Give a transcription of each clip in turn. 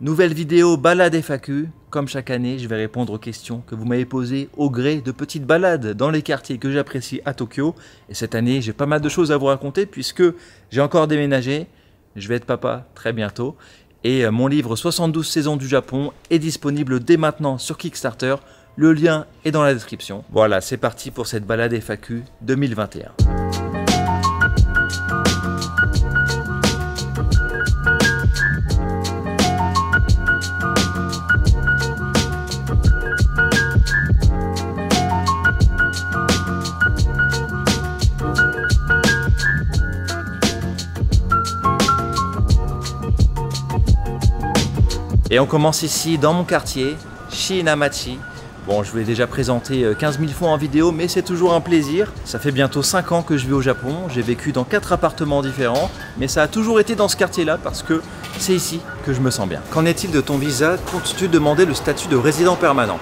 Nouvelle vidéo balade FAQ. Comme chaque année, je vais répondre aux questions que vous m'avez posées au gré de petites balades dans les quartiers que j'apprécie à Tokyo. Et cette année, j'ai pas mal de choses à vous raconter puisque j'ai encore déménagé. Je vais être papa très bientôt. Et mon livre 72 saisons du Japon est disponible dès maintenant sur Kickstarter. Le lien est dans la description. Voilà, c'est parti pour cette balade FAQ 2021. Et on commence ici dans mon quartier, Shiinamachi. Bon, je vous l'ai déjà présenté 15 000 fois en vidéo, mais c'est toujours un plaisir. Ça fait bientôt 5 ans que je vis au Japon. J'ai vécu dans 4 appartements différents, mais ça a toujours été dans ce quartier-là parce que c'est ici que je me sens bien. Qu'en est-il de ton visa? Comptes-tu demander le statut de résident permanent?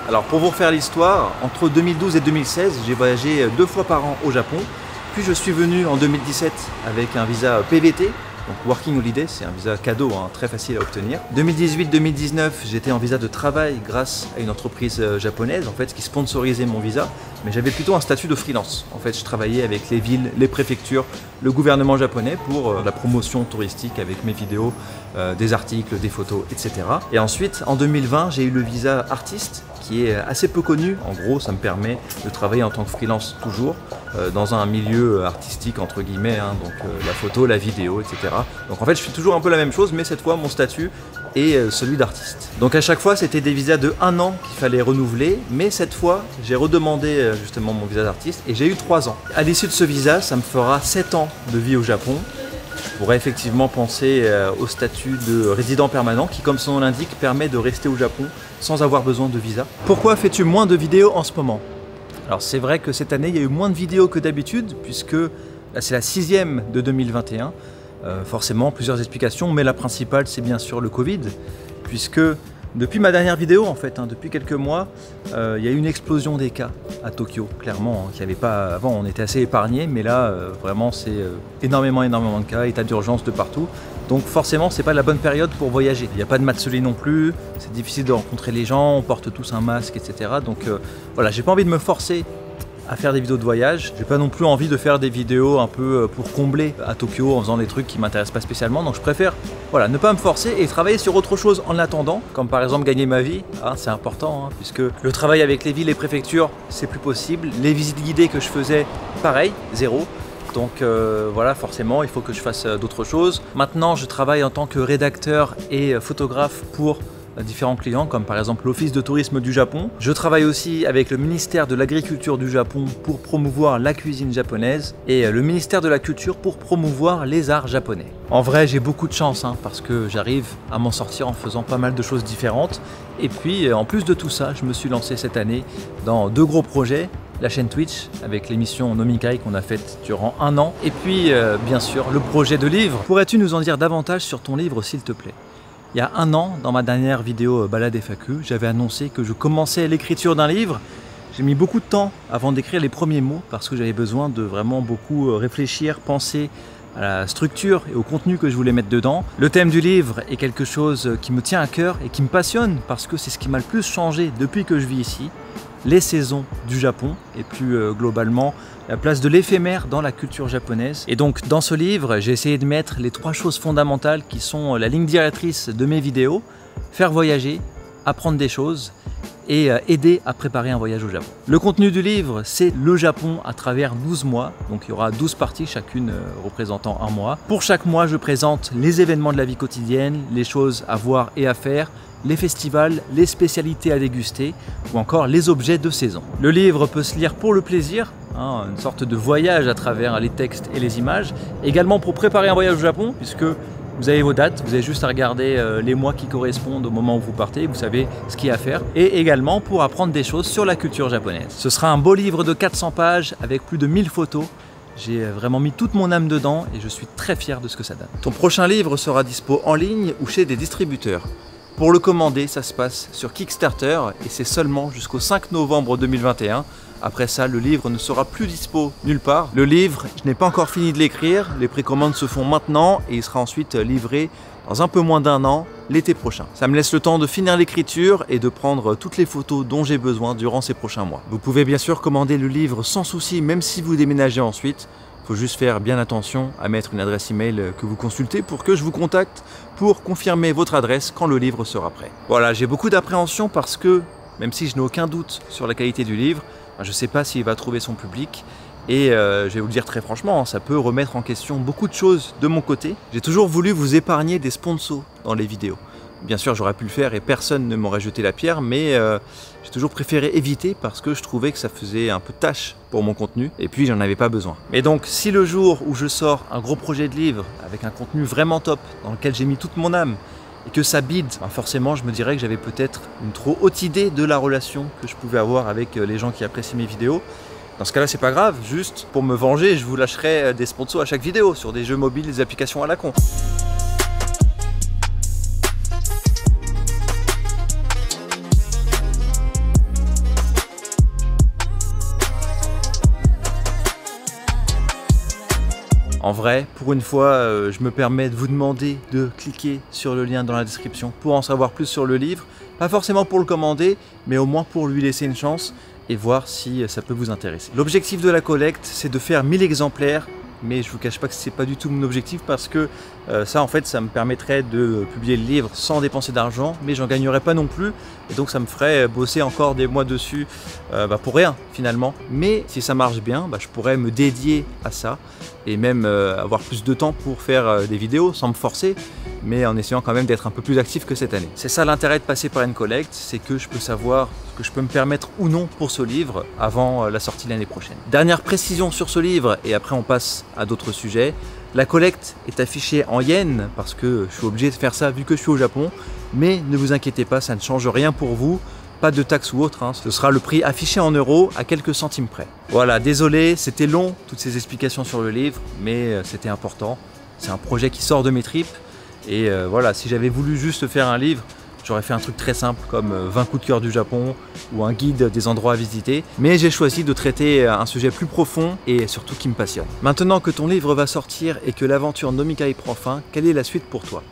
Alors pour vous refaire l'histoire, entre 2012 et 2016, j'ai voyagé 2 fois par an au Japon. Puis je suis venu en 2017 avec un visa PVT. Donc Working Holiday, c'est un visa cadeau, très facile à obtenir. 2018-2019, j'étais en visa de travail grâce à une entreprise japonaise en fait, qui sponsorisait mon visa. Mais j'avais plutôt un statut de freelance. En fait, je travaillais avec les villes, les préfectures, le gouvernement japonais pour la promotion touristique avec mes vidéos, des articles, des photos, etc. Et ensuite, en 2020, j'ai eu le visa artiste qui est assez peu connu. En gros, ça me permet de travailler en tant que freelance toujours dans un milieu artistique entre guillemets, donc la photo, la vidéo, etc. Donc en fait, je fais toujours un peu la même chose, mais cette fois, mon statut est celui d'artiste. Donc à chaque fois, c'était des visas de 1 an qu'il fallait renouveler, mais cette fois, j'ai redemandé justement mon visa d'artiste et j'ai eu 3 ans. À l'issue de ce visa, ça me fera 7 ans de vie au Japon. Je pourrais effectivement penser au statut de résident permanent qui, comme son nom l'indique, permet de rester au Japon sans avoir besoin de visa. Pourquoi fais-tu moins de vidéos en ce moment? Alors c'est vrai que cette année, il y a eu moins de vidéos que d'habitude puisque c'est la 6e de 2021. Forcément, plusieurs explications, mais la principale, c'est bien sûr le Covid, puisque depuis ma dernière vidéo, en fait, depuis quelques mois, il y a eu une explosion des cas à Tokyo, clairement, qu'il n'y avait pas avant. On était assez épargnés, mais là, vraiment, c'est énormément de cas, état d'urgence de partout. Donc forcément, c'est pas la bonne période pour voyager. Il n'y a pas de Matsuri non plus, c'est difficile de rencontrer les gens, on porte tous un masque, etc. Donc voilà, j'ai pas envie de me forcer à faire des vidéos de voyage. J'ai pas non plus envie de faire des vidéos un peu pour combler à Tokyo en faisant des trucs qui m'intéressent pas spécialement. Donc je préfère ne pas me forcer et travailler sur autre chose en attendant, comme par exemple gagner ma vie. C'est important puisque le travail avec les villes et préfectures, c'est plus possible. Les visites guidées que je faisais, pareil, 0. Donc voilà, forcément, il faut que je fasse d'autres choses. Maintenant, je travaille en tant que rédacteur et photographe pour différents clients, comme par exemple l'Office de tourisme du Japon. Je travaille aussi avec le ministère de l'Agriculture du Japon pour promouvoir la cuisine japonaise et le ministère de la Culture pour promouvoir les arts japonais. En vrai, j'ai beaucoup de chance parce que j'arrive à m'en sortir en faisant pas mal de choses différentes. Et puis, en plus de tout ça, je me suis lancé cette année dans 2 gros projets. La chaîne Twitch avec l'émission Nomikai qu'on a faite durant 1 an. Et puis, bien sûr, le projet de livre. Pourrais-tu nous en dire davantage sur ton livre, s'il te plaît? Il y a 1 an, dans ma dernière vidéo balade FAQ, j'avais annoncé que je commençais l'écriture d'un livre. J'ai mis beaucoup de temps avant d'écrire les premiers mots parce que j'avais besoin de vraiment beaucoup réfléchir, penser à la structure et au contenu que je voulais mettre dedans. Le thème du livre est quelque chose qui me tient à cœur et qui me passionne parce que c'est ce qui m'a le plus changé depuis que je vis ici. Les saisons du Japon et plus globalement la place de l'éphémère dans la culture japonaise. Et donc dans ce livre, j'ai essayé de mettre les 3 choses fondamentales qui sont la ligne directrice de mes vidéos: faire voyager, apprendre des choses et aider à préparer un voyage au Japon. Le contenu du livre, c'est le Japon à travers 12 mois. Donc il y aura 12 parties, chacune représentant 1 mois. Pour chaque mois, je présente les événements de la vie quotidienne, les choses à voir et à faire, les festivals, les spécialités à déguster ou encore les objets de saison. Le livre peut se lire pour le plaisir, une sorte de voyage à travers les textes et les images, également pour préparer un voyage au Japon puisque vous avez vos dates, vous avez juste à regarder les mois qui correspondent au moment où vous partez, vous savez ce qu'il y a à faire, et également pour apprendre des choses sur la culture japonaise. Ce sera un beau livre de 400 pages avec plus de 1000 photos. J'ai vraiment mis toute mon âme dedans et je suis très fier de ce que ça donne. Ton prochain livre sera dispo en ligne ou chez des distributeurs. Pour le commander, ça se passe sur Kickstarter et c'est seulement jusqu'au 5 novembre 2021. Après ça, le livre ne sera plus dispo nulle part. Le livre, je n'ai pas encore fini de l'écrire. Les précommandes se font maintenant et il sera ensuite livré dans un peu moins d'un an, l'été prochain. Ça me laisse le temps de finir l'écriture et de prendre toutes les photos dont j'ai besoin durant ces prochains mois. Vous pouvez bien sûr commander le livre sans souci, même si vous déménagez ensuite. Il faut juste faire bien attention à mettre une adresse email que vous consultez pour que je vous contacte pour confirmer votre adresse quand le livre sera prêt. Voilà, j'ai beaucoup d'appréhension parce que, même si je n'ai aucun doute sur la qualité du livre, je ne sais pas s'il va trouver son public. Et je vais vous le dire très franchement, ça peut remettre en question beaucoup de choses de mon côté. J'ai toujours voulu vous épargner des sponsors dans les vidéos. Bien sûr, j'aurais pu le faire et personne ne m'aurait jeté la pierre, mais j'ai toujours préféré éviter parce que je trouvais que ça faisait un peu tâche pour mon contenu et puis j'en avais pas besoin. Mais donc, si le jour où je sors un gros projet de livre avec un contenu vraiment top, dans lequel j'ai mis toute mon âme, et que ça bide, forcément je me dirais que j'avais peut-être une trop haute idée de la relation que je pouvais avoir avec les gens qui apprécient mes vidéos. Dans ce cas-là, c'est pas grave, juste pour me venger, je vous lâcherai des sponsors à chaque vidéo sur des jeux mobiles, des applications à la con. En vrai, pour une fois, je me permets de vous demander de cliquer sur le lien dans la description pour en savoir plus sur le livre. Pas forcément pour le commander, mais au moins pour lui laisser une chance et voir si ça peut vous intéresser. L'objectif de la collecte, c'est de faire 1000 exemplaires, mais je vous cache pas que c'est pas du tout mon objectif parce que ça en fait ça me permettrait de publier le livre sans dépenser d'argent, mais j'en gagnerais pas non plus et donc ça me ferait bosser encore des mois dessus pour rien finalement. Mais si ça marche bien, je pourrais me dédier à ça et même avoir plus de temps pour faire des vidéos sans me forcer, mais en essayant quand même d'être un peu plus actif que cette année. C'est ça l'intérêt de passer par une collecte, c'est que je peux savoir ce que je peux me permettre ou non pour ce livre avant la sortie l'année prochaine. Dernière précision sur ce livre et après on passe à d'autres sujets. La collecte est affichée en yens parce que je suis obligé de faire ça vu que je suis au Japon, mais ne vous inquiétez pas, ça ne change rien pour vous. Pas de taxe ou autre, ce sera le prix affiché en euros à quelques centimes près. Voilà, désolé, c'était long toutes ces explications sur le livre, mais c'était important. C'est un projet qui sort de mes tripes et voilà, si j'avais voulu juste faire un livre, j'aurais fait un truc très simple comme 20 coups de cœur du Japon ou un guide des endroits à visiter. Mais j'ai choisi de traiter un sujet plus profond et surtout qui me passionne. Maintenant que ton livre va sortir et que l'aventure Nomikai prend fin, quelle est la suite pour toi ?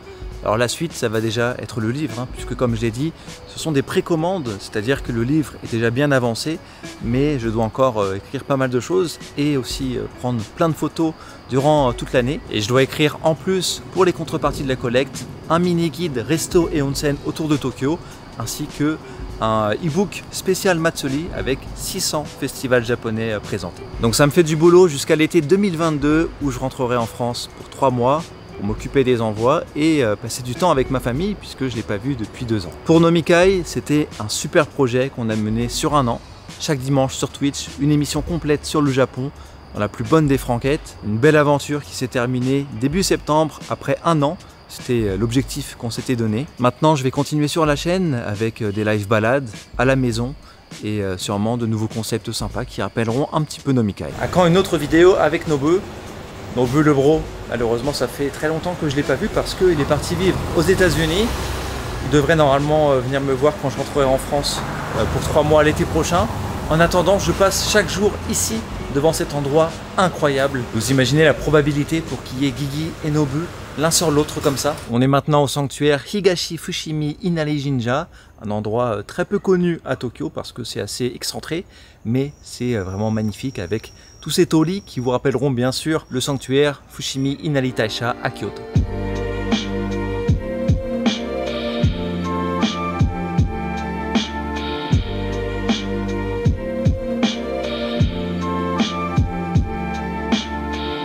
Alors la suite, ça va déjà être le livre, puisque comme je l'ai dit, ce sont des précommandes, c'est-à-dire que le livre est déjà bien avancé, mais je dois encore écrire pas mal de choses et aussi prendre plein de photos durant toute l'année. Et je dois écrire en plus, pour les contreparties de la collecte, un mini-guide resto et onsen autour de Tokyo, ainsi que un e-book spécial Matsuri avec 600 festivals japonais présentés. Donc ça me fait du boulot jusqu'à l'été 2022 où je rentrerai en France pour 3 mois. Pour m'occuper des envois et passer du temps avec ma famille puisque je ne l'ai pas vu depuis 2 ans. Pour Nomikai, c'était un super projet qu'on a mené sur 1 an. Chaque dimanche sur Twitch, une émission complète sur le Japon, dans la plus bonne des franquettes. Une belle aventure qui s'est terminée début septembre après 1 an. C'était l'objectif qu'on s'était donné. Maintenant, je vais continuer sur la chaîne avec des live balades à la maison et sûrement de nouveaux concepts sympas qui rappelleront un petit peu Nomikai. À quand une autre vidéo avec Nobu le bro, malheureusement ça fait très longtemps que je ne l'ai pas vu parce qu'il est parti vivre aux États-Unis. Il devrait normalement venir me voir quand je rentrerai en France pour 3 mois l'été prochain. En attendant, je passe chaque jour ici devant cet endroit incroyable. Vous imaginez la probabilité pour qu'il y ait Gigi et Nobu l'un sur l'autre comme ça. On est maintenant au sanctuaire Higashi Fushimi Inari Jinja, un endroit très peu connu à Tokyo parce que c'est assez excentré, mais c'est vraiment magnifique avec tous ces torii qui vous rappelleront bien sûr le sanctuaire Fushimi Inari Taisha à Kyoto.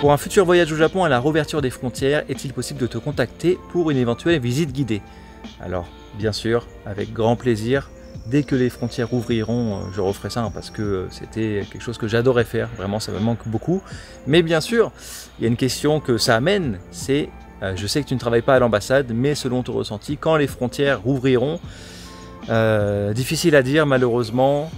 Pour un futur voyage au Japon à la réouverture des frontières, est-il possible de te contacter pour une éventuelle visite guidée? Alors, bien sûr, avec grand plaisir. Dès que les frontières rouvriront, je referai ça parce que c'était quelque chose que j'adorais faire. Vraiment, ça me manque beaucoup. Mais bien sûr, il y a une question que ça amène, c'est je sais que tu ne travailles pas à l'ambassade, mais selon ton ressenti, quand les frontières rouvriront, difficile à dire malheureusement.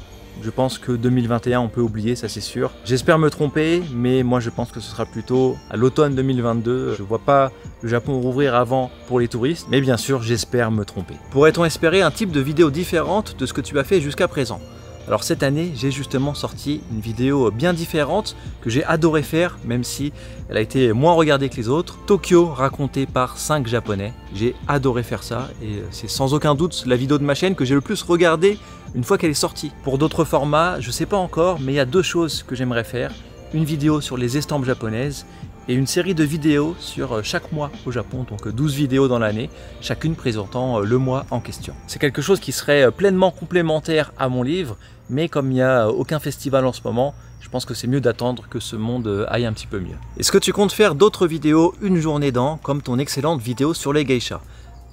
Je pense que 2021, on peut oublier, ça c'est sûr. J'espère me tromper, mais moi je pense que ce sera plutôt à l'automne 2022. Je ne vois pas le Japon rouvrir avant pour les touristes, mais bien sûr, j'espère me tromper. Pourrait-on espérer un type de vidéo différente de ce que tu as fait jusqu'à présent? Alors cette année, j'ai justement sorti une vidéo bien différente que j'ai adoré faire, même si elle a été moins regardée que les autres. Tokyo raconté par 5 japonais. J'ai adoré faire ça et c'est sans aucun doute la vidéo de ma chaîne que j'ai le plus regardée une fois qu'elle est sortie. Pour d'autres formats, je sais pas encore, mais il y a 2 choses que j'aimerais faire. Une vidéo sur les estampes japonaises et une série de vidéos sur chaque mois au Japon, donc 12 vidéos dans l'année, chacune présentant le mois en question. C'est quelque chose qui serait pleinement complémentaire à mon livre, mais comme il n'y a aucun festival en ce moment, je pense que c'est mieux d'attendre que ce monde aille un petit peu mieux. Est-ce que tu comptes faire d'autres vidéos une journée dans, comme ton excellente vidéo sur les geishas?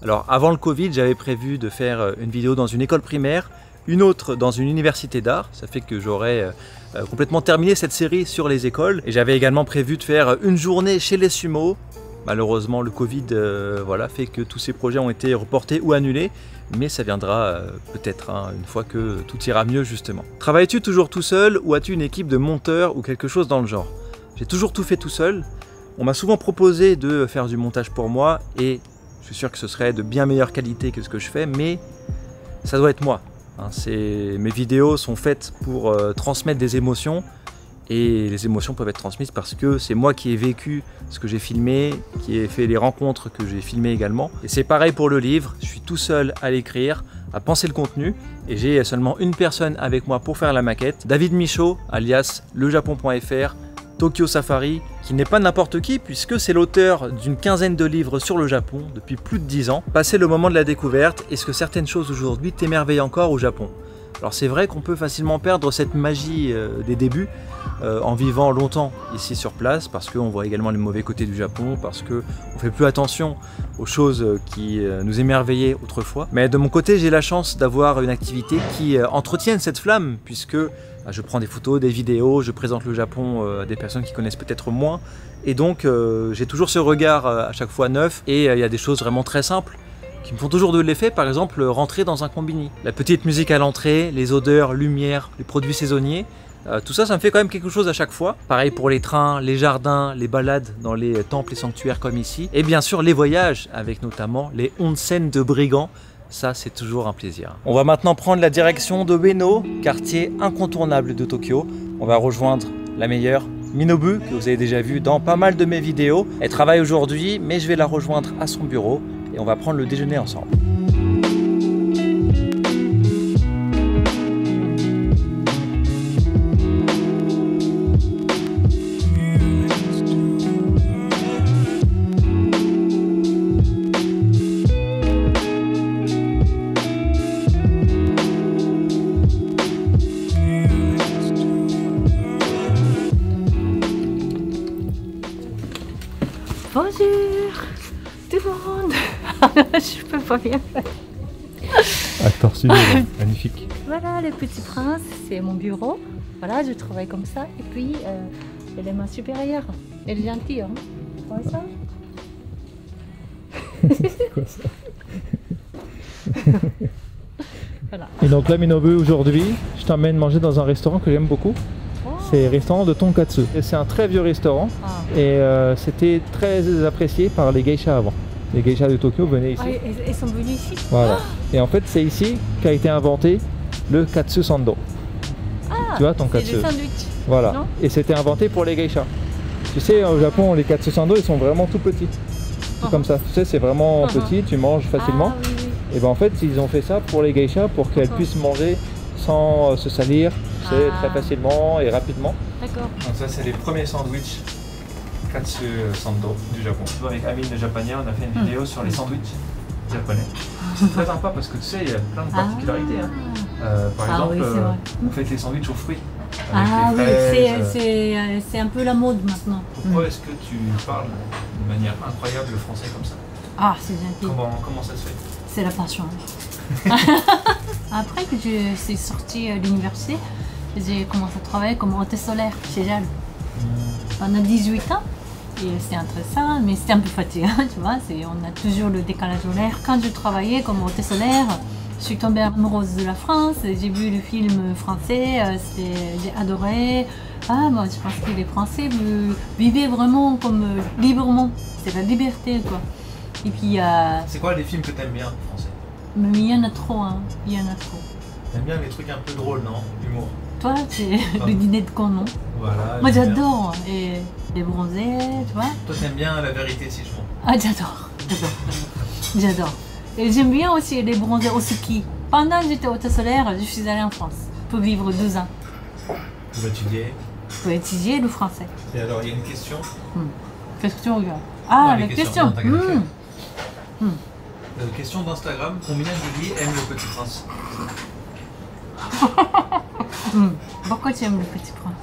Alors avant le Covid, j'avais prévu de faire une vidéo dans une école primaire, une autre dans une université d'art, ça fait que j'aurais complètement terminé cette série sur les écoles. Et j'avais également prévu de faire une journée chez les sumo. Malheureusement le Covid voilà, fait que tous ces projets ont été reportés ou annulés, mais ça viendra peut-être une fois que tout ira mieux justement. Travailles-tu toujours tout seul ou as-tu une équipe de monteurs ou quelque chose dans le genre? J'ai toujours tout fait tout seul. On m'a souvent proposé de faire du montage pour moi et je suis sûr que ce serait de bien meilleure qualité que ce que je fais, mais ça doit être moi. Mes vidéos sont faites pour transmettre des émotions et les émotions peuvent être transmises parce que c'est moi qui ai vécu ce que j'ai filmé, qui ai fait les rencontres que j'ai filmées également. Et c'est pareil pour le livre, je suis tout seul à l'écrire, à penser le contenu et j'ai seulement une personne avec moi pour faire la maquette, David Michaud alias lejapon.fr, Tokyo Safari, qui n'est pas n'importe qui puisque c'est l'auteur d'une quinzaine de livres sur le Japon depuis plus de 10 ans. Passé le moment de la découverte, est-ce que certaines choses aujourd'hui t'émerveillent encore au Japon? Alors c'est vrai qu'on peut facilement perdre cette magie des débuts en vivant longtemps ici sur place, parce qu'on voit également les mauvais côtés du Japon, parce qu'on ne fait plus attention aux choses qui nous émerveillaient autrefois. Mais de mon côté, j'ai la chance d'avoir une activité qui entretienne cette flamme, puisque je prends des photos, des vidéos, je présente le Japon à des personnes qui connaissent peut-être moins, et donc j'ai toujours ce regard à chaque fois neuf, et il y a des choses vraiment très simples qui me font toujours de l'effet, par exemple rentrer dans un combini. La petite musique à l'entrée, les odeurs, lumière, les produits saisonniers, tout ça, ça me fait quand même quelque chose à chaque fois. Pareil pour les trains, les jardins, les balades dans les temples et sanctuaires comme ici, et bien sûr les voyages, avec notamment les onsen de brigands. Ça, c'est toujours un plaisir. On va maintenant prendre la direction de Ueno, quartier incontournable de Tokyo. On va rejoindre la meilleure, Minobu, que vous avez déjà vu dans pas mal de mes vidéos. Elle travaille aujourd'hui, mais je vais la rejoindre à son bureau et on va prendre le déjeuner ensemble. Bonjour tout le monde. Je peux pas bien faire. Acteur civil, magnifique. Voilà, le petit prince, c'est mon bureau. Voilà, je travaille comme ça. Et puis, elle est ma supérieure. Elle est gentille, hein. Tu vois ça? C'est quoi ça? Voilà. Et donc là, Minobu, aujourd'hui, je t'emmène manger dans un restaurant que j'aime beaucoup. C'est le restaurant de Tonkatsu. C'est un très vieux restaurant et c'était très apprécié par les geishas avant. Les geishas de Tokyo venaient ici. Ah, ils sont venus ici. Voilà. Et en fait, c'est ici qu'a été inventé le katsu sando. Ah, tu vois, Tonkatsu. c'est des sandwichs. Voilà. Non? Et c'était inventé pour les geishas. Tu sais, au Japon, les katsu sando, ils sont vraiment tout petits. C'est comme ça. Tu sais, c'est vraiment petit, tu manges facilement. Ah, oui, oui. Et ben en fait, ils ont fait ça pour les geishas pour qu'elles puissent manger sans se salir, c'est très facilement et rapidement. D'accord. Donc ça, c'est les premiers sandwichs Katsu Sando du Japon. Avec Amine le japonais, on a fait une vidéo sur les sandwichs japonais. C'est très sympa parce que tu sais, il y a plein de particularités. Par exemple, oui, on fait les sandwichs aux fruits. Ah avec des oui, fraises. c'est un peu la mode maintenant. Pourquoi est-ce que tu parles de manière incroyable le français comme ça? Ah, c'est gentil. Comment ça se fait? C'est la passion. Après que je suis sortie de l'université, j'ai commencé à travailler comme hôtesse solaire chez JAL. On a 18 ans et c'est intéressant, mais c'est un peu fatigant, tu vois. On a toujours le décalage horaire. Quand je travaillais comme hôtesse solaire, je suis tombée amoureuse de la France. J'ai vu le film français, j'ai adoré. Ah, bon, je pense que les Français vivaient vraiment comme librement. C'est la liberté, quoi. Et puis, c'est quoi les films que t'aimes bien français? mais il y en a trop, hein. Il y en a trop. T'aimes bien les trucs un peu drôles, non? L'humour. Toi, c'est le dîner de con, non? Voilà. Moi, j'adore. Et les bronzés, tu vois. Toi, t'aimes bien la vérité, si je comprends. Ah, j'adore. J'adore. Et j'aime bien aussi les bronzés au ski. Pendant que j'étais au Hôtel Solaire, je suis allée en France pour vivre 2 ans. Pour étudier. Pour étudier le français. Et alors, il y a une question. Qu'est-ce que tu regardes? Ah, les la questions. question. Question d'Instagram. Combien de Julie aime le Petit Prince? Pourquoi tu aimes le Petit Prince?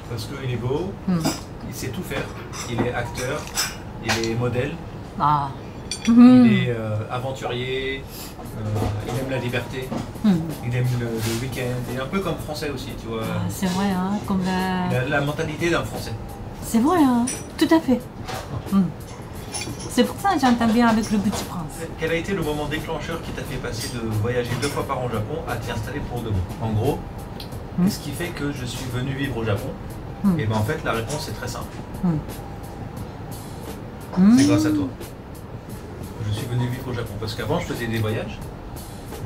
Parce qu'il est beau, il sait tout faire. Il est acteur, il est modèle, Ah. il est aventurier, il aime la liberté, il aime le week-end. Il est un peu comme français aussi, tu vois. Ah, c'est vrai, hein, comme la... Il a la mentalité d'un français. C'est vrai, hein, tout à fait. C'est pour ça que j'entends bien avec le Petit Prince. Quel a été le moment déclencheur qui t'a fait passer de voyager 2 fois par an au Japon à t'y installer pour de bon? En gros, qu'est-ce qui fait que je suis venu vivre au Japon? Et bien en fait, la réponse est très simple. C'est grâce à toi. Je suis venu vivre au Japon. Parce qu'avant, je faisais des voyages,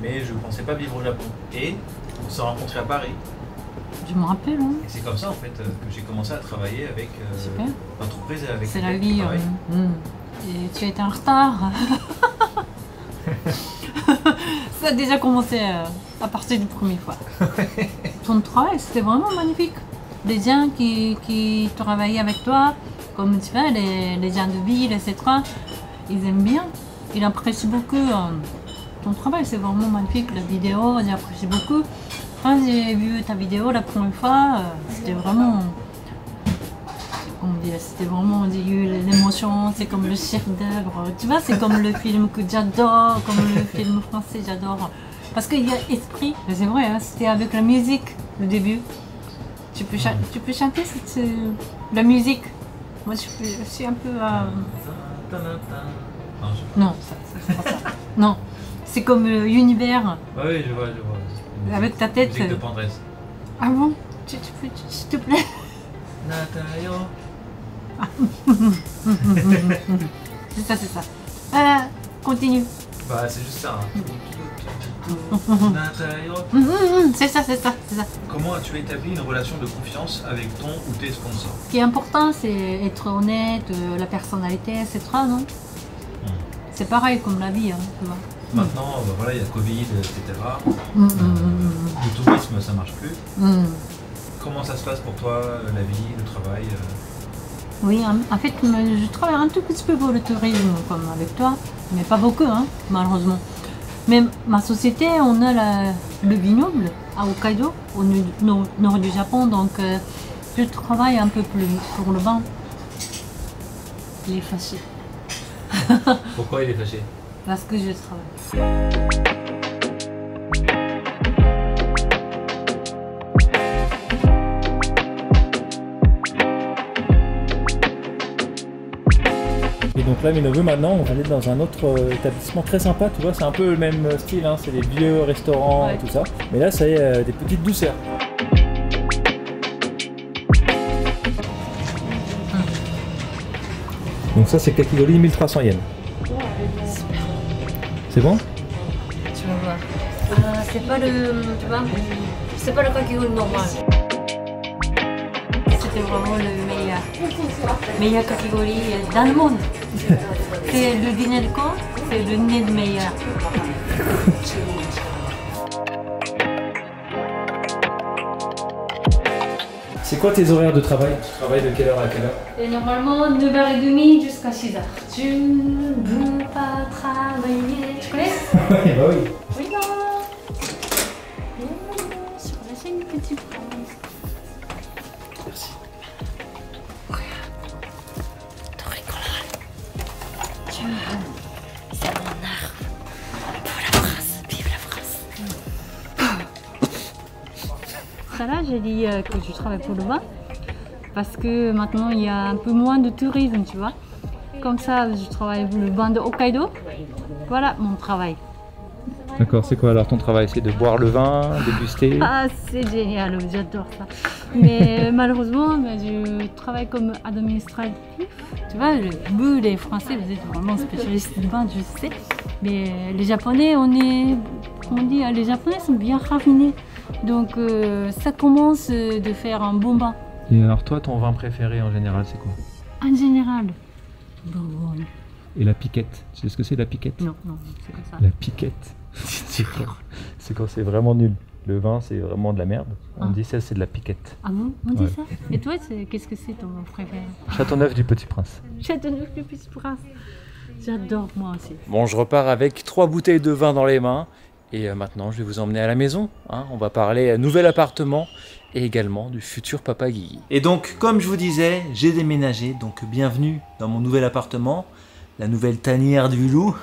mais je ne pensais pas vivre au Japon. Et on s'est rencontrés à Paris. Je me rappelle, hein. Et c'est comme ça en fait que j'ai commencé à travailler avec l'entreprise et avec c'est la vie. Et tu étais en retard. Ça a déjà commencé à partir du premier fois. Ton travail, c'était vraiment magnifique. Les gens qui travaillaient avec toi, comme tu vois, les gens de ville, etc., ils aiment bien. Ils apprécient beaucoup ton travail, c'est vraiment magnifique. La vidéo, j'apprécie beaucoup. Quand j'ai vu ta vidéo la première fois, c'était vraiment... C'était vraiment l'émotion, c'est comme le chef d'œuvre. Tu vois, c'est comme le film que j'adore, comme le film français, j'adore. Parce qu'il y a esprit. C'est vrai, hein, c'était avec la musique, le début. Tu peux chanter la musique. Moi, je suis un peu... Non, c'est pas ça. Non, c'est comme l'univers. Oui, je vois. Avec ta tête. Musique de tendresse. Ah bon? S'il te plaît. Natayo. C'est ça. Continue. Bah, c'est juste ça. C'est ça. Comment as-tu établi une relation de confiance avec ton ou tes sponsors? Ce qui est important, c'est être honnête, la personnalité, etc. Non? C'est pareil comme la vie, hein, tu vois. Maintenant, voilà, il y a Covid, etc. Le tourisme, ça marche plus. Comment ça se passe pour toi, la vie, le travail? Oui, en fait, je travaille un tout petit peu pour le tourisme, comme avec toi, mais pas beaucoup, hein, malheureusement. Mais ma société, on a le vignoble à Hokkaido, au nord du Japon, donc je travaille un peu plus pour le vin. Il est fâché. Pourquoi il est fâché? Parce que je travaille. Et donc là, mes neveux, maintenant, on va aller dans un autre établissement très sympa, tu vois, c'est un peu le même style, hein, c'est des vieux restaurants et tout ça. Mais là, c'est des petites douceurs. Donc ça, c'est kakigori 1300 yens. C'est bon? Tu vas voir. C'est pas le... Tu vois, c'est pas le kakigori normal. C'était vraiment le meilleur kakigori dans le monde. C'est le dîner de con, c'est le dîner de meilleur. C'est quoi tes horaires de travail? Tu travailles de quelle heure à quelle heure? Et normalement, 9h30 jusqu'à 6h. Tu ne veux pas travailler. Tu connais? Oui, bah oui. Oui, non. Sur la chaîne Petit Prince. Merci. Regarde. Tricolore. C'est mon arme. Pour la France. Vive la France. Là, j'ai dit que je travaille pour le vin parce que maintenant il y a un peu moins de tourisme, tu vois. Comme ça, je travaille pour le vin de Hokkaido. Voilà mon travail. D'accord, c'est quoi alors ton travail? C'est de boire le vin, déguster? Ah, c'est génial, j'adore ça. Mais malheureusement, je travaille comme administratif. Tu vois, vous les Français, vous êtes vraiment spécialistes du vin, je sais. Mais les Japonais, on est comment on dit, les Japonais sont bien raffinés. Donc ça commence de faire un bon bain. Et alors toi, ton vin préféré en général, c'est quoi? En général, Bourgogne. Et la piquette, tu sais ce que c'est la piquette? Non, non, c'est pas ça. La piquette, c'est quand c'est vraiment nul. Le vin, c'est vraiment de la merde. On dit ça, c'est de la piquette. Ah bon, on dit Ouais. ça? Et toi, qu'est-ce que c'est ton préféré? Châteauneuf du Petit Prince. Châteauneuf du Petit Prince. J'adore moi aussi. Bon, je repars avec 3 bouteilles de vin dans les mains. Et maintenant, je vais vous emmener à la maison. Hein. On va parler nouvel appartement et également du futur papa Guigui. Et donc, comme je vous disais, j'ai déménagé. Donc, bienvenue dans mon nouvel appartement, la nouvelle tanière du loup.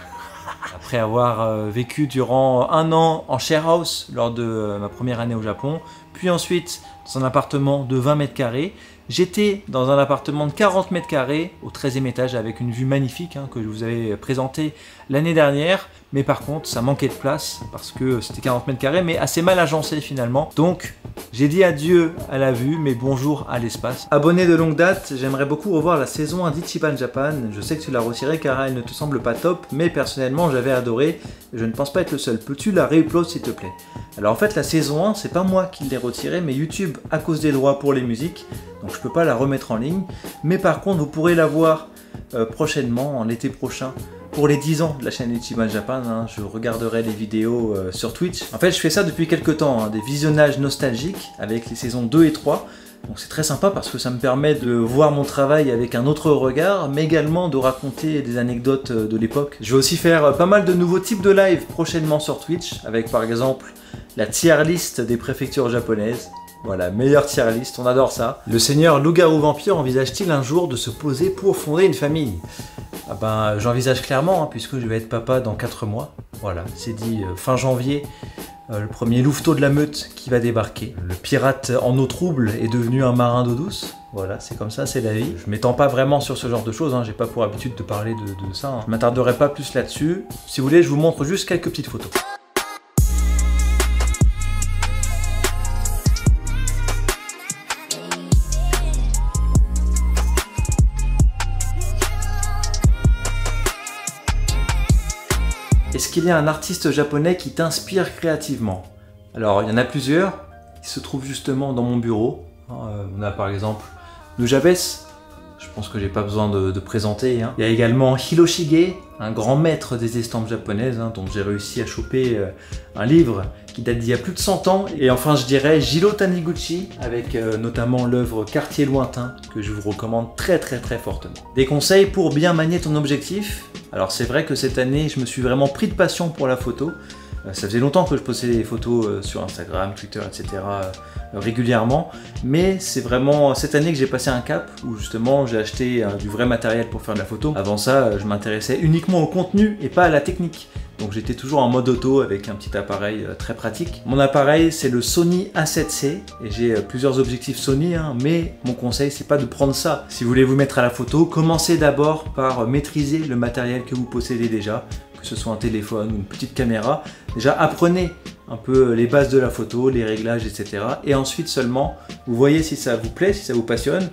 Après avoir vécu durant 1 an en share house lors de ma première année au Japon, puis ensuite dans un appartement de 20 mètres carrés, j'étais dans un appartement de 40 mètres carrés au 13e étage avec une vue magnifique que je vous avais présenté l'année dernière. Mais par contre, ça manquait de place parce que c'était 40 mètres carrés, mais assez mal agencé finalement. Donc, j'ai dit adieu à la vue, mais bonjour à l'espace. Abonné de longue date, j'aimerais beaucoup revoir la saison 1 d'Ichiban Japan. Je sais que tu l'as retirée car elle ne te semble pas top, mais personnellement, j'avais adoré. Je ne pense pas être le seul. Peux-tu la réupload s'il te plaît? Alors en fait, la saison 1, c'est pas moi qui l'ai retirée, mais YouTube à cause des droits pour les musiques. Donc je peux pas la remettre en ligne. Mais par contre, vous pourrez la voir prochainement, en l'été prochain. Pour les 10 ans de la chaîne Ichiban Japan, je regarderai les vidéos sur Twitch. En fait, je fais ça depuis quelques temps, des visionnages nostalgiques avec les saisons 2 et 3. Donc c'est très sympa parce que ça me permet de voir mon travail avec un autre regard, mais également de raconter des anecdotes de l'époque. Je vais aussi faire pas mal de nouveaux types de live prochainement sur Twitch, avec par exemple la tier list des préfectures japonaises. Voilà, meilleure tier list, on adore ça. Le seigneur loup-garou vampire envisage-t-il un jour de se poser pour fonder une famille? Ah ben, j'envisage clairement, puisque je vais être papa dans 4 mois. Voilà, c'est dit fin janvier, le premier louveteau de la meute qui va débarquer. Le pirate en eau trouble est devenu un marin d'eau douce. Voilà, c'est comme ça, c'est la vie. Je m'étends pas vraiment sur ce genre de choses, j'ai pas pour habitude de parler de ça. Je m'attarderai pas plus là-dessus. Si vous voulez, je vous montre juste quelques petites photos. Est-ce qu'il y a un artiste japonais qui t'inspire créativement? Alors, il y en a plusieurs qui se trouvent justement dans mon bureau. On a par exemple Nujabes, je pense que j'ai pas besoin de présenter. Il y a également Hiroshige, un grand maître des estampes japonaises, dont j'ai réussi à choper un livre qui date d'il y a plus de 100 ans. Et enfin, je dirais Jiro Taniguchi, avec notamment l'œuvre Quartier lointain, que je vous recommande très fortement. Des conseils pour bien manier ton objectif? Alors c'est vrai que cette année, je me suis vraiment pris de passion pour la photo. Ça faisait longtemps que je postais des photos sur Instagram, Twitter, etc. Régulièrement. Mais c'est vraiment cette année que j'ai passé un cap où justement j'ai acheté du vrai matériel pour faire de la photo. Avant ça, je m'intéressais uniquement au contenu et pas à la technique. Donc j'étais toujours en mode auto avec un petit appareil très pratique. Mon appareil c'est le Sony A7C et j'ai plusieurs objectifs Sony, mais mon conseil c'est pas de prendre ça. Si vous voulez vous mettre à la photo, commencez d'abord par maîtriser le matériel que vous possédez déjà, que ce soit un téléphone ou une petite caméra. Déjà apprenez un peu les bases de la photo, les réglages, etc. Et ensuite seulement vous voyez si ça vous plaît, si ça vous passionne.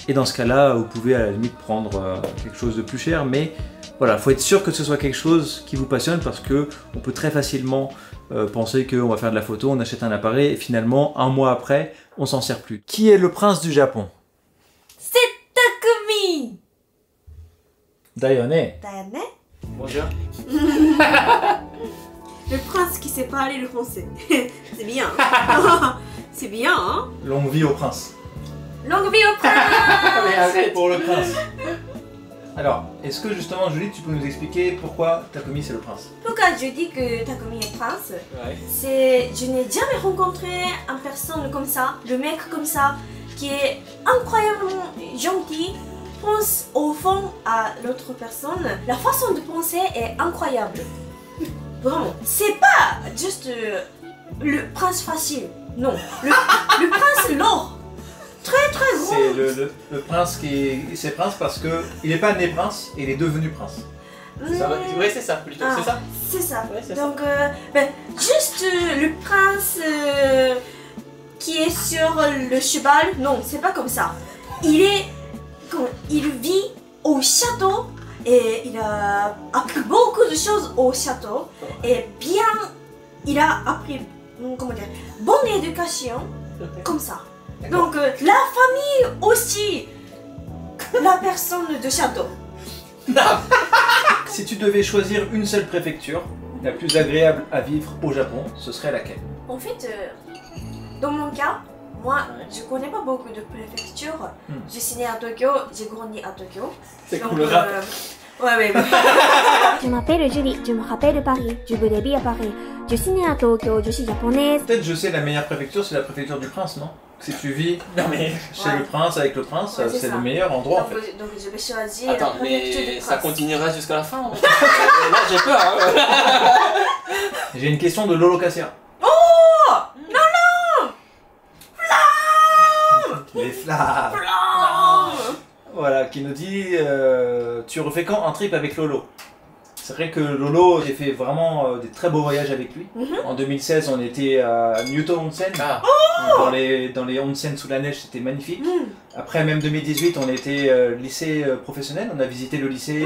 Et dans ce cas-là, vous pouvez à la limite prendre quelque chose de plus cher, mais voilà, il faut être sûr que ce soit quelque chose qui vous passionne parce que on peut très facilement penser qu'on va faire de la photo, on achète un appareil et finalement, un mois après, on s'en sert plus. Qui est le prince du Japon? C'est Takumi. Dayone. Dayone. Bonjour. Le prince qui sait parler le français. C'est bien. C'est bien, hein? Longue vie au prince. Longue vie au prince. Mais arrête pour le prince. Alors, est-ce que justement, Julie, tu peux nous expliquer pourquoi Takumi c'est le prince? Pourquoi je dis que Takumi est prince? Ouais. C'est... Je n'ai jamais rencontré une personne comme ça, le mec comme ça, qui est incroyablement gentil, pense au fond à l'autre personne. La façon de penser est incroyable. Vraiment. C'est pas juste le prince facile. Non. Le prince lourd. Très grand. C'est le prince qui est... C'est prince parce que il n'est pas né prince, il est devenu prince. C'est ça? Oui, c'est ça, plutôt, c'est ça? C'est ça. Ouais, c'est donc, juste le prince qui est sur le cheval, non, c'est pas comme ça. Il vit au château et il a appris beaucoup de choses au château et bien il a appris, comment dire, bonne éducation comme ça. Donc la famille aussi, la personne de château. Si tu devais choisir une seule préfecture, la plus agréable à vivre au Japon, ce serait laquelle? En fait, dans mon cas, moi, je connais pas beaucoup de préfectures. Je suis née à Tokyo, j'ai grandi à Tokyo. C'est Donc, cool le rap. Ouais. Je m'appelle Julie, je me rappelle Paris, je veux vivre à Paris. Je suis née à Tokyo, je suis japonaise. Peut-être je sais la meilleure préfecture, c'est la préfecture du prince, non? Si tu vis chez Ouais. le prince, avec le prince, Ouais, c'est ça. le meilleur endroit en fait. Donc je vais choisir Attends, la préfecture mais du ça prince. continuera jusqu'à la fin. Là, j'ai peur. Hein. J'ai une question de Lolo Cassia. Les flammes. Voilà, qui nous dit tu refais quand un trip avec Lolo? C'est vrai que Lolo, j'ai fait vraiment des très beaux voyages avec lui. En 2016, on était à Newton Onsen. Ah. Dans les onsen sous la neige, c'était magnifique. Après, même 2018, on était lycée professionnel. On a visité le lycée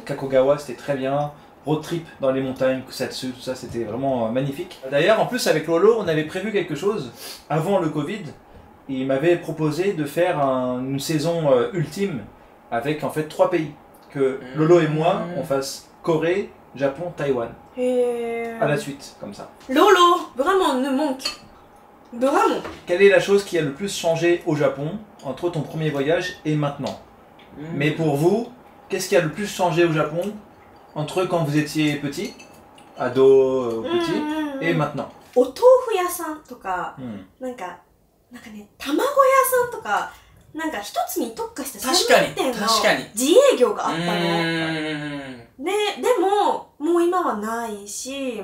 Kakogawa, c'était très bien. Road trip dans les montagnes, Kusatsu, tout ça, c'était vraiment magnifique. D'ailleurs, en plus, avec Lolo, on avait prévu quelque chose avant le Covid. Il m'avait proposé de faire une saison ultime avec en fait 3 pays. Que Lolo et moi, on fasse Corée, Japon, Taïwan. À la suite, comme ça. Lolo, vraiment, ne manque. Vraiment. Quelle est la chose qui a le plus changé au Japon entre ton premier voyage et maintenant? Mais pour vous, qu'est-ce qui a le plus changé au Japon entre quand vous étiez petit, ado, petit, et maintenant? お豆腐屋さんとか、なんかね、卵屋さんとか、なんか一つに特化した専門店の確かに自営業があったの。でも、もう今はないし、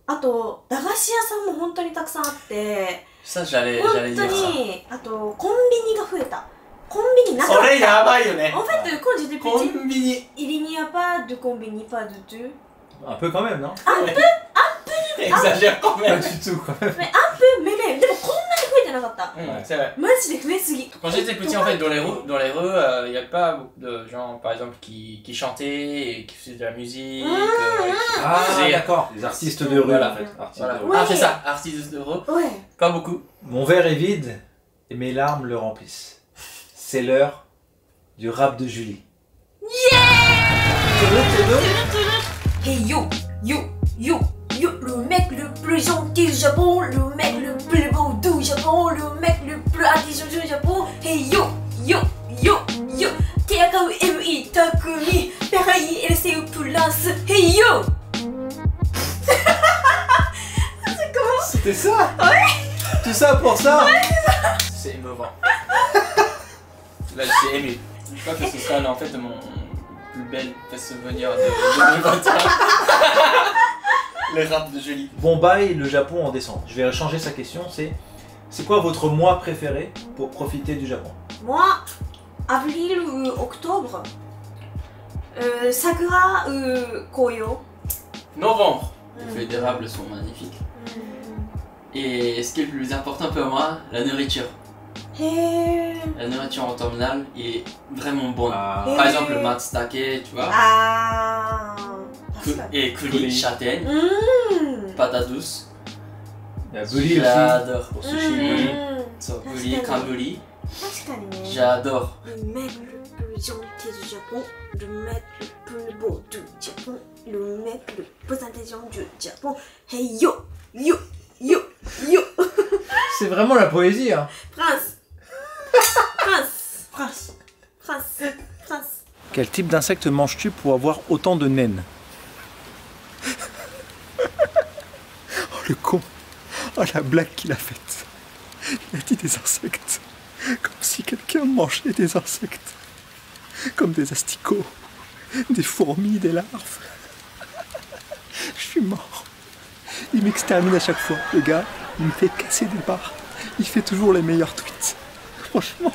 あと、駄菓子屋さんも本当にたくさんあって、 Ça, j'allais 本 dire 当 ça. に、あと、コンビニが増えた。コンビニなかっそれやた。ばいよね。 En fait, quand j'étais コ petite, ンビニ。 il n'y a pas de combini, pas du tout. Un peu quand même, non? Exagère quand Pas même. du tout quand même. Mais un peu, mais même, でもこんなに増えてなかった。 C'est vrai. マジで増えすぎ。 Quand j'étais petit, en fait, dans les rues, il n'y avait pas beaucoup de gens, par exemple, qui chantaient et qui faisaient de la musique. Ah, C'est- d'accord. Les artistes de rue, Voilà. en fait. Artistes Voilà. de rue. Ouais. Ah, c'est ça, artistes de rue. Ouais. Pas beaucoup. Mon verre est vide et mes larmes le remplissent. C'est l'heure du rap de Julie. Hey yo, le mec le plus gentil du Japon, le mec le plus beau du Japon, le mec le plus intelligent du Japon. Hey yo, Teakau MI Takumi, Pareil LCU Plus, hey yo. C'était ça? Ouais. Tout ça pour ça? C'est émouvant. Là, je suis ému. Je crois que ce sera en fait mon plus bel souvenir de 2021. Le rap de Julie. Bombay, le Japon en décembre. Je vais changer sa question, c'est quoi votre mois préféré pour profiter du Japon? Moi, avril ou octobre, Sakura ou Koyo. Novembre. Les feuilles d'érable sont magnifiques. Et ce qui est le plus important pour moi, la nourriture. Hey. La nourriture en terminale est vraiment bonne. Ah. Par exemple, le matsutake, tu vois. Ah. Et coulis, châtaigne, patates douces. Il y a Bully aussi. J'adore. Pour sushi, Bully. So, coulis, craboulis. 確かにね。 J'adore. Le mec le plus gentil du Japon, le mec le plus beau du Japon, le mec le plus intelligent du Japon. Hey yo. C'est vraiment la poésie, hein. Prince. Prince. Quel type d'insecte manges-tu pour avoir autant de naines? Oh le con. Oh la blague qu'il a faite. Il a dit des insectes. Comme si quelqu'un mangeait des insectes. Comme des asticots, des fourmis, des larves. Je suis mort. Il m'extermine à chaque fois. Le gars, il me fait casser des barres. Il fait toujours les meilleurs tweets. Franchement,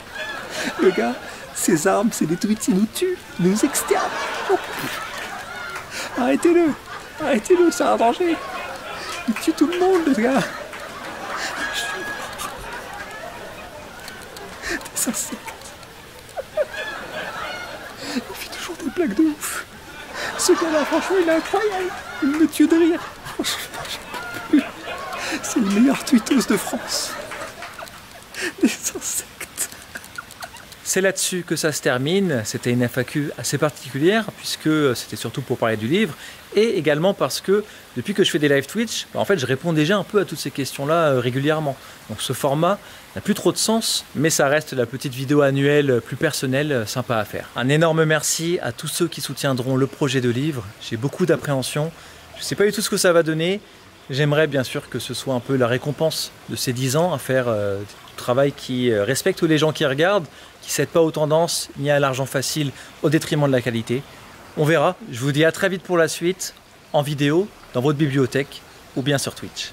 le gars, ses armes, c'est des tweets, il nous tue, il nous extermine. Arrêtez-le, c'est un danger. Il tue tout le monde, le gars. Je suis mort. Des insectes. Il fait toujours des blagues de ouf. Ce gars-là, franchement, il est incroyable. Il me tue de rire. Franchement, j'adore. les meilleures tweetos de France. Des insectes. C'est là-dessus que ça se termine. C'était une FAQ assez particulière puisque c'était surtout pour parler du livre et également parce que depuis que je fais des live Twitch, en fait je réponds déjà un peu à toutes ces questions-là régulièrement. Donc ce format n'a plus trop de sens, mais ça reste la petite vidéo annuelle plus personnelle, sympa à faire. Un énorme merci à tous ceux qui soutiendront le projet de livre. J'ai beaucoup d'appréhension. Je ne sais pas du tout ce que ça va donner. J'aimerais bien sûr que ce soit un peu la récompense de ces 10 ans à faire du travail qui respecte les gens qui regardent, qui ne cède pas aux tendances ni à l'argent facile au détriment de la qualité. On verra. Je vous dis à très vite pour la suite, en vidéo, dans votre bibliothèque ou bien sur Twitch.